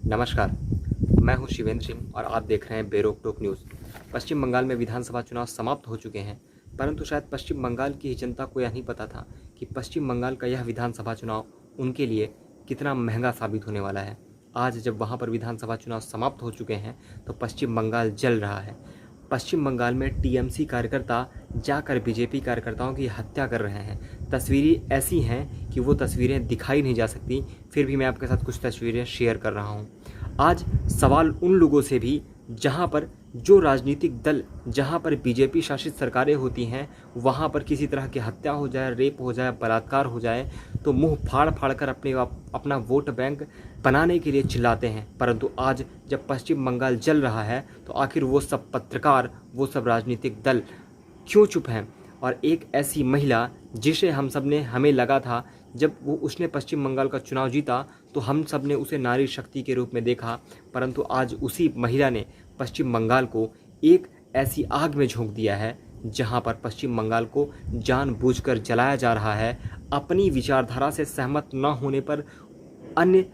नमस्कार, मैं हूं शिवेंद्र सिंह और आप देख रहे हैं बेरोक टोक न्यूज़। पश्चिम बंगाल में विधानसभा चुनाव समाप्त हो चुके हैं, परंतु शायद पश्चिम बंगाल की ही जनता को यह नहीं पता था कि पश्चिम बंगाल का यह विधानसभा चुनाव उनके लिए कितना महंगा साबित होने वाला है। आज जब वहां पर विधानसभा चुनाव समाप्त हो चुके हैं तो पश्चिम बंगाल जल रहा है। पश्चिम बंगाल में टीएमसी कार्यकर्ता जाकर बीजेपी कार्यकर्ताओं की हत्या कर रहे हैं। तस्वीरें ऐसी हैं कि वो तस्वीरें दिखाई नहीं जा सकती, फिर भी मैं आपके साथ कुछ तस्वीरें शेयर कर रहा हूँ। आज सवाल उन लोगों से भी जहाँ पर जो राजनीतिक दल, जहाँ पर बीजेपी शासित सरकारें होती हैं, वहाँ पर किसी तरह की हत्या हो जाए, रेप हो जाए, बलात्कार हो जाए तो मुंह फाड़ फाड़ कर अपना वोट बैंक बनाने के लिए चिल्लाते हैं। परंतु आज जब पश्चिम बंगाल जल रहा है तो आखिर वो सब पत्रकार, वो सब राजनीतिक दल क्यों चुप हैं? और एक ऐसी महिला जिसे हमें लगा था जब उसने पश्चिम बंगाल का चुनाव जीता तो हम सब ने उसे नारी शक्ति के रूप में देखा, परंतु आज उसी महिला ने पश्चिम बंगाल को एक ऐसी आग में झोंक दिया है जहां पर पश्चिम बंगाल को जानबूझकर जलाया जा रहा है। अपनी विचारधारा से सहमत न होने पर अन्य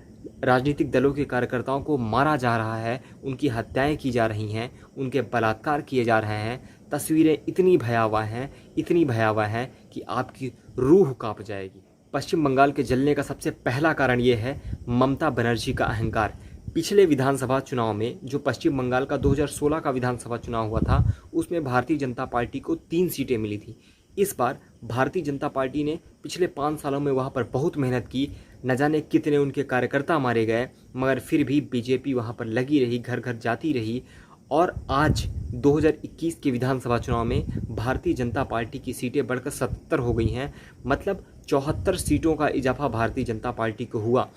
राजनीतिक दलों के कार्यकर्ताओं को मारा जा रहा है, उनकी हत्याएं की जा रही हैं, उनके बलात्कार किए जा रहे हैं। तस्वीरें इतनी भयावह हैं कि आपकी रूह कांप जाएगी। पश्चिम बंगाल के जलने का सबसे पहला कारण ये है ममता बनर्जी का अहंकार। पिछले विधानसभा चुनाव में जो पश्चिम बंगाल का 2016 का विधानसभा चुनाव हुआ था उसमें भारतीय जनता पार्टी को 3 सीटें मिली थी। इस बार भारतीय जनता पार्टी ने पिछले 5 सालों में वहाँ पर बहुत मेहनत की, न जाने कितने उनके कार्यकर्ता मारे गए, मगर फिर भी बीजेपी वहाँ पर लगी रही, घर घर जाती रही। और आज 2021 के विधानसभा चुनाव में भारतीय जनता पार्टी की सीटें बढ़कर 77 हो गई हैं, मतलब 74 सीटों का इजाफा भारतीय जनता पार्टी को हुआ।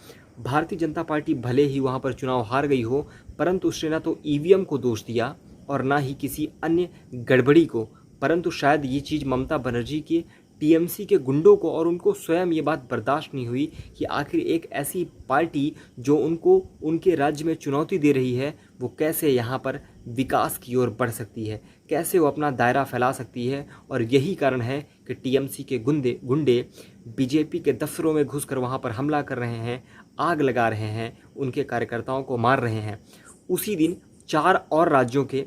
भारतीय जनता पार्टी भले ही वहाँ पर चुनाव हार गई हो, परंतु उसने ना तो ईवीएम को दोष दिया और ना ही किसी अन्य गड़बड़ी को, परंतु शायद ये चीज़ ममता बनर्जी के टीएमसी के गुंडों को और उनको स्वयं ये बात बर्दाश्त नहीं हुई कि आखिर एक ऐसी पार्टी जो उनको उनके राज्य में चुनौती दे रही है वो कैसे यहाँ पर विकास की ओर बढ़ सकती है, कैसे वो अपना दायरा फैला सकती है। और यही कारण है कि टीएमसी के गुंडे बीजेपी के दफ्तरों में घुसकर वहाँ पर हमला कर रहे हैं, आग लगा रहे हैं, उनके कार्यकर्ताओं को मार रहे हैं। उसी दिन 4 और राज्यों के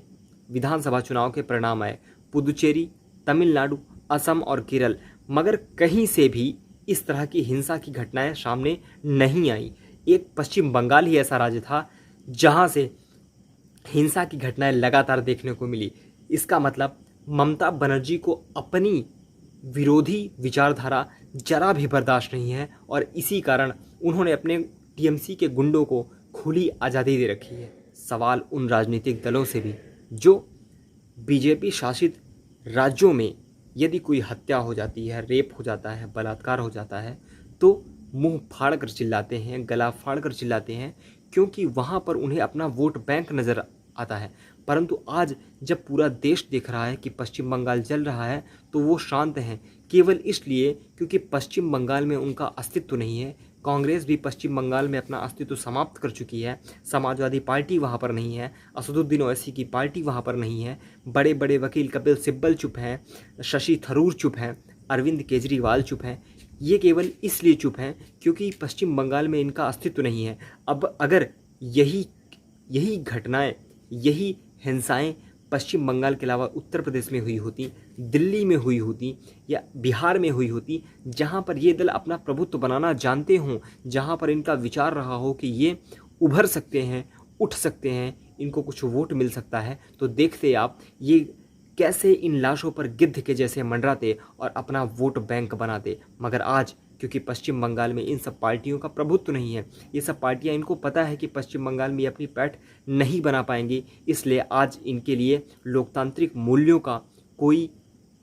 विधानसभा चुनाव के परिणाम आए, पुदुचेरी, तमिलनाडु, असम और केरल, मगर कहीं से भी इस तरह की हिंसा की घटनाएं सामने नहीं आई। एक पश्चिम बंगाल ही ऐसा राज्य था जहां से हिंसा की घटनाएं लगातार देखने को मिली। इसका मतलब ममता बनर्जी को अपनी विरोधी विचारधारा जरा भी बर्दाश्त नहीं है और इसी कारण उन्होंने अपने टीएमसी के गुंडों को खुली आज़ादी दे रखी है। सवाल उन राजनीतिक दलों से भी जो बीजेपी शासित राज्यों में यदि कोई हत्या हो जाती है, रेप हो जाता है, बलात्कार हो जाता है तो मुंह फाड़ कर चिल्लाते हैं, गला फाड़ कर चिल्लाते हैं, क्योंकि वहाँ पर उन्हें अपना वोट बैंक नज़र आता है। परंतु आज जब पूरा देश देख रहा है कि पश्चिम बंगाल जल रहा है तो वो शांत हैं, केवल इसलिए क्योंकि पश्चिम बंगाल में उनका अस्तित्व नहीं है। कांग्रेस भी पश्चिम बंगाल में अपना अस्तित्व समाप्त कर चुकी है, समाजवादी पार्टी वहाँ पर नहीं है, असदुद्दीन ओवैसी की पार्टी वहाँ पर नहीं है, बड़े बड़े वकील कपिल सिब्बल चुप हैं, शशि थरूर चुप हैं, अरविंद केजरीवाल चुप हैं। ये केवल इसलिए चुप हैं क्योंकि पश्चिम बंगाल में इनका अस्तित्व नहीं है। अब अगर यही घटनाएं, यही हिंसाएं पश्चिम बंगाल के अलावा उत्तर प्रदेश में हुई होती, दिल्ली में हुई होती या बिहार में हुई होती, जहां पर ये दल अपना प्रभुत्व बनाना जानते हों, जहां पर इनका विचार रहा हो कि ये उभर सकते हैं, उठ सकते हैं, इनको कुछ वोट मिल सकता है, तो देखते आप ये कैसे इन लाशों पर गिद्ध के जैसे मंडराते और अपना वोट बैंक बनाते। मगर आज क्योंकि पश्चिम बंगाल में इन सब पार्टियों का प्रभुत्व नहीं है, ये सब पार्टियां, इनको पता है कि पश्चिम बंगाल में अपनी पैठ नहीं बना पाएंगी, इसलिए आज इनके लिए लोकतांत्रिक मूल्यों का कोई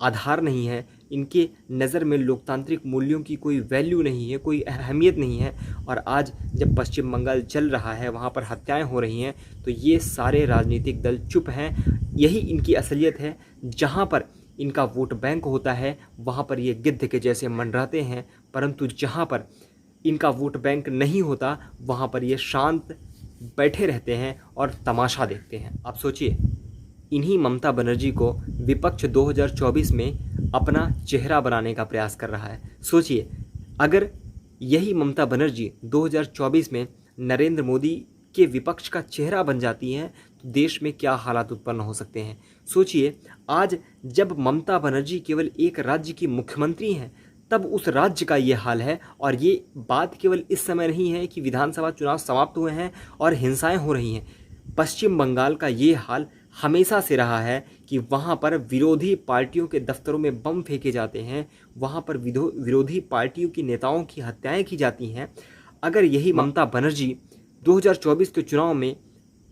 आधार नहीं है, इनके नज़र में लोकतांत्रिक मूल्यों की कोई वैल्यू नहीं है, कोई अहमियत नहीं है। और आज जब पश्चिम बंगाल चल रहा है, वहाँ पर हत्याएं हो रही हैं, तो ये सारे राजनीतिक दल चुप हैं। यही इनकी असलियत है। जहाँ पर इनका वोट बैंक होता है वहाँ पर ये गिद्ध के जैसे मंडराते हैं, परंतु जहाँ पर इनका वोट बैंक नहीं होता वहाँ पर ये शांत बैठे रहते हैं और तमाशा देखते हैं। आप सोचिए, इन्हीं ममता बनर्जी को विपक्ष 2024 में अपना चेहरा बनाने का प्रयास कर रहा है। सोचिए, अगर यही ममता बनर्जी 2024 में नरेंद्र मोदी के विपक्ष का चेहरा बन जाती हैं तो देश में क्या हालात उत्पन्न हो सकते हैं। सोचिए, आज जब ममता बनर्जी केवल एक राज्य की मुख्यमंत्री हैं तब उस राज्य का ये हाल है। और ये बात केवल इस समय नहीं है कि विधानसभा चुनाव समाप्त हुए हैं और हिंसाएं हो रही हैं। पश्चिम बंगाल का ये हाल हमेशा से रहा है कि वहाँ पर विरोधी पार्टियों के दफ्तरों में बम फेंके जाते हैं, वहाँ पर विरोधी पार्टियों की नेताओं की हत्याएं की जाती हैं। अगर यही ममता बनर्जी 2024 के चुनाव में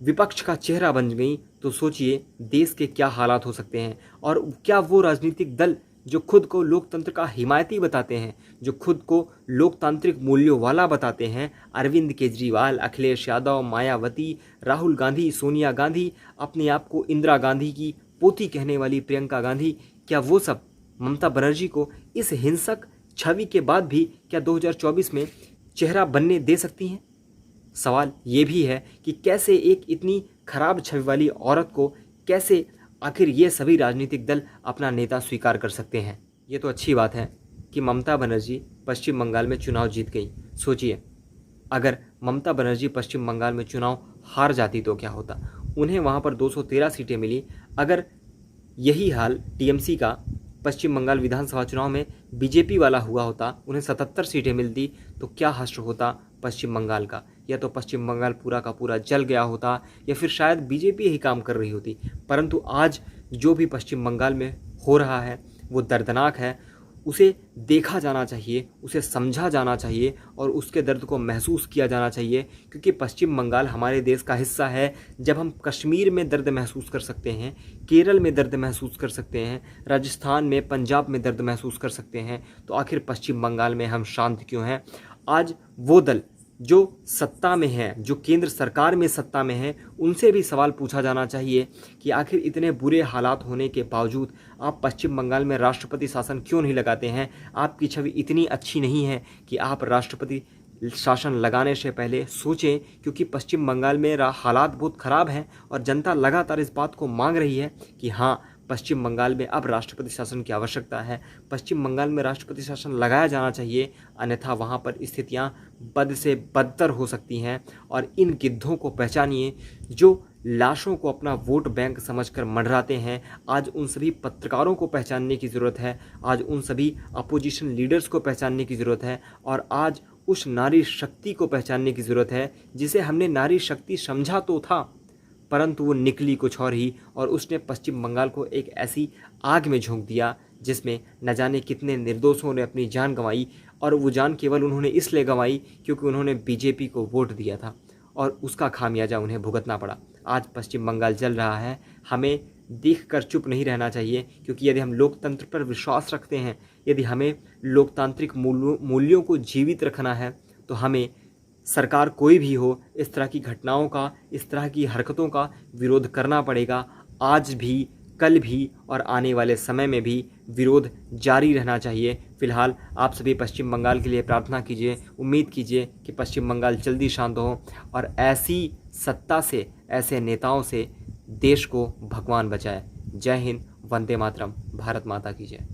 विपक्ष का चेहरा बन गई तो सोचिए देश के क्या हालात हो सकते हैं। और क्या वो राजनीतिक दल जो खुद को लोकतंत्र का हिमायती बताते हैं, जो खुद को लोकतांत्रिक मूल्यों वाला बताते हैं, अरविंद केजरीवाल, अखिलेश यादव, मायावती, राहुल गांधी, सोनिया गांधी, अपने आप को इंदिरा गांधी की पोती कहने वाली प्रियंका गांधी, क्या वो सब ममता बनर्जी को इस हिंसक छवि के बाद भी क्या 2024 में चेहरा बनने दे सकती हैं? सवाल ये भी है कि कैसे एक इतनी खराब छवि वाली औरत को कैसे आखिर ये सभी राजनीतिक दल अपना नेता स्वीकार कर सकते हैं। ये तो अच्छी बात है कि ममता बनर्जी पश्चिम बंगाल में चुनाव जीत गई। सोचिए, अगर ममता बनर्जी पश्चिम बंगाल में चुनाव हार जाती तो क्या होता। उन्हें वहाँ पर 213 सीटें मिली। अगर यही हाल टीएमसी का पश्चिम बंगाल विधानसभा चुनाव में बीजेपी वाला हुआ होता, उन्हें 77 सीटें मिलती, तो क्या हश्र होता पश्चिम बंगाल का। या तो पश्चिम बंगाल पूरा का पूरा जल गया होता या फिर शायद बीजेपी यही काम कर रही होती। परंतु आज जो भी पश्चिम बंगाल में हो रहा है वो दर्दनाक है। उसे देखा जाना चाहिए, उसे समझा जाना चाहिए और उसके दर्द को महसूस किया जाना चाहिए, क्योंकि पश्चिम बंगाल हमारे देश का हिस्सा है। जब हम कश्मीर में दर्द महसूस कर सकते हैं, केरल में दर्द महसूस कर सकते हैं, राजस्थान में, पंजाब में दर्द महसूस कर सकते हैं, तो आखिर पश्चिम बंगाल में हम शांत क्यों हैं। आज वो दल जो सत्ता में है, जो केंद्र सरकार में सत्ता में है, उनसे भी सवाल पूछा जाना चाहिए कि आखिर इतने बुरे हालात होने के बावजूद आप पश्चिम बंगाल में राष्ट्रपति शासन क्यों नहीं लगाते हैं। आपकी छवि इतनी अच्छी नहीं है कि आप राष्ट्रपति शासन लगाने से पहले सोचें, क्योंकि पश्चिम बंगाल में हालात बहुत ख़राब हैं और जनता लगातार इस बात को मांग रही है कि हाँ, पश्चिम बंगाल में अब राष्ट्रपति शासन की आवश्यकता है। पश्चिम बंगाल में राष्ट्रपति शासन लगाया जाना चाहिए, अन्यथा वहाँ पर स्थितियाँ बद से बदतर हो सकती हैं। और इन गिद्धों को पहचानिए जो लाशों को अपना वोट बैंक समझकर मंडराते हैं। आज उन सभी पत्रकारों को पहचानने की ज़रूरत है, आज उन सभी अपोजिशन लीडर्स को पहचानने की ज़रूरत है, और आज उस नारी शक्ति को पहचानने की ज़रूरत है जिसे हमने नारी शक्ति समझा तो था, परंतु वो निकली कुछ और ही, और उसने पश्चिम बंगाल को एक ऐसी आग में झोंक दिया जिसमें न जाने कितने निर्दोषों ने अपनी जान गंवाई। और वो जान केवल उन्होंने इसलिए गंवाई क्योंकि उन्होंने बीजेपी को वोट दिया था, और उसका खामियाजा उन्हें भुगतना पड़ा। आज पश्चिम बंगाल जल रहा है। हमें देखकर चुप नहीं रहना चाहिए, क्योंकि यदि हम लोकतंत्र पर विश्वास रखते हैं, यदि हमें लोकतांत्रिक मूल्यों को जीवित रखना है, तो हमें सरकार कोई भी हो, इस तरह की घटनाओं का, इस तरह की हरकतों का विरोध करना पड़ेगा। आज भी, कल भी और आने वाले समय में भी विरोध जारी रहना चाहिए। फिलहाल आप सभी पश्चिम बंगाल के लिए प्रार्थना कीजिए, उम्मीद कीजिए कि पश्चिम बंगाल जल्दी शांत हो और ऐसी सत्ता से, ऐसे नेताओं से देश को भगवान बचाए। जय हिंद, वंदे मातरम, भारत माता की जय।